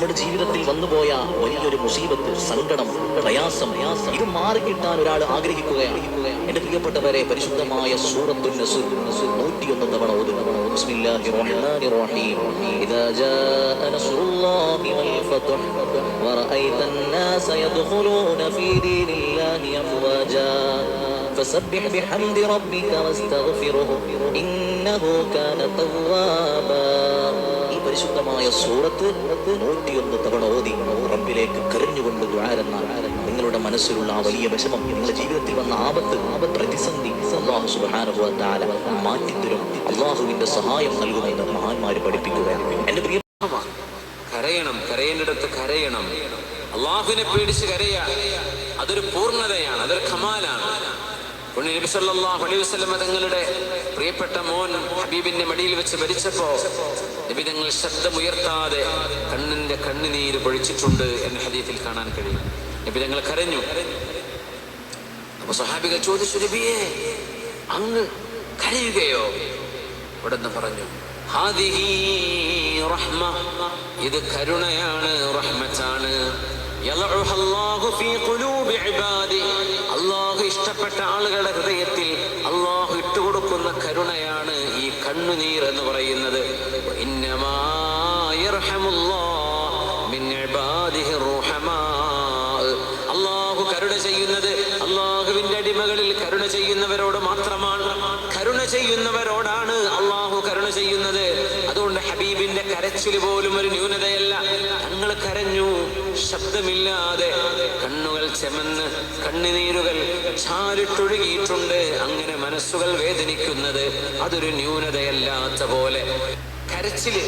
നമ്മുടെ ജീവിതത്തിൽ വന്നുപോയ വലിയൊരു മുസീബത്ത്, സങ്കടം, പ്രയാസം ഇത് മാറിക്കിട്ടാൻ ഒരാൾ ആഗ്രഹിക്കുകയാണ്. എന്റെ പ്രിയപ്പെട്ടവരെ, പരിശുദ്ധമായ സൂറത്തുൻ നസ്ർ 101 തവണ ഓതുക. ബിസ്മില്ലാഹിർ റഹ്മാനിർ റഹീം. ഇദാ ജാഅ നസ്റുല്ലാഹി വൽ ഫത്ഹ് വറഅയ്തൻ നാസ യദ്ഖുലൂന ഫീ ദീനില്ലാഹി അഫ്വാജാ ഫസബ്ബിഹ് ബിഹംദി റബ്ബിക വസ്തഗ്ഫിർഹു ഇന്നഹു കാന തവ്വാബാ. പരിശുദ്ധമായ സൂറത്ത് 101 തവണ ഓതി റബ്ബിലേക്ക് കരഞ്ഞുകൊണ്ട് ദുആരെന്ന നിങ്ങളുടെ മനസ്സിലുള്ള ആ വലിയ വിഷമം, നിങ്ങളുടെ ജീവിതത്തിൽ വന്ന ആപത്ത്, പ്രതിസന്ധി അല്ലാഹു സുബ്ഹാനഹു വ തആല മാറ്റിത്തരും. അല്ലാഹുവിന്റെ സഹായം നൽകുമെന്ന് മഹാന്മാർ പഠിപ്പിക്കുകയാണ്. എന്റെ പ്രിയ, കരയണം, കരയേണ്ടിടത്ത് കരയണം. അല്ലാഹുവിനെ പേടിച്ച് കരയാ, അതൊരു പൂർണ്ണതയാണ്, അതൊരു കമാലാണ്. നബി സല്ലല്ലാഹു അലൈഹി വസല്ലം തങ്ങളുടെ പ്രിയപ്പെട്ട മോൻ ഹബീബിന്റെ മടിയിൽ വെച്ച് മരിച്ചപ്പോ നബി തങ്ങൾ ശബ്ദമുയർത്താതെ കണ്ണിന്റെ കണ്ണുനീര് പൊഴിച്ചിട്ടുണ്ട് എന്ന് ഹദീസിൽ കാണാൻ കഴിയും. നബി തങ്ങൾ കരഞ്ഞു. അപ്പൊ സ്വഹാബികൾ ചോദിച്ചു, നബിയേ, അങ്ങ് കരയുകയോ? ഉടനെ പറഞ്ഞു, ഹാദിഹി റഹ്മ, ഇത് കരുണയാണ്, റഹ്മത്താണ്. അല്ലാഹു ഇഷ്ടപ്പെട്ട ആളുകളുടെ ഹൃദയത്തിൽ അല്ലാഹു ഇട്ടുകൊടുക്കുന്ന കരുണയാണ് ഈ കണ്ണുനീർ എന്ന് പറയുന്നത്. അല്ലാഹു കരുണ ചെയ്യുന്നത് അല്ലാഹുവിന്റെ അടിമകളിൽ കരുണ ചെയ്യുന്നവരോട് മാത്രമാണ്. കരുണ ചെയ്യുന്നവരോടാണ് അല്ലാഹു കരുണ ചെയ്യുന്നത്. അതുകൊണ്ട് ഹബീബിന്റെ കരച്ചിൽ പോലും ഒരു ന്യൂനതയല്ല. തങ്ങൾ കരഞ്ഞു, ശബ്ദമില്ലാതെ, കണ്ണുകൾ ചെമന്ന് കണ്ണുനീരുകൾ ചാരിട്ടൊഴുകിയിട്ടുണ്ട്. അങ്ങനെ മനസ്സുകൾ വേദനിക്കുന്നത് അതൊരു ന്യൂനതയല്ലാത്ത പോലെ കരച്ചില്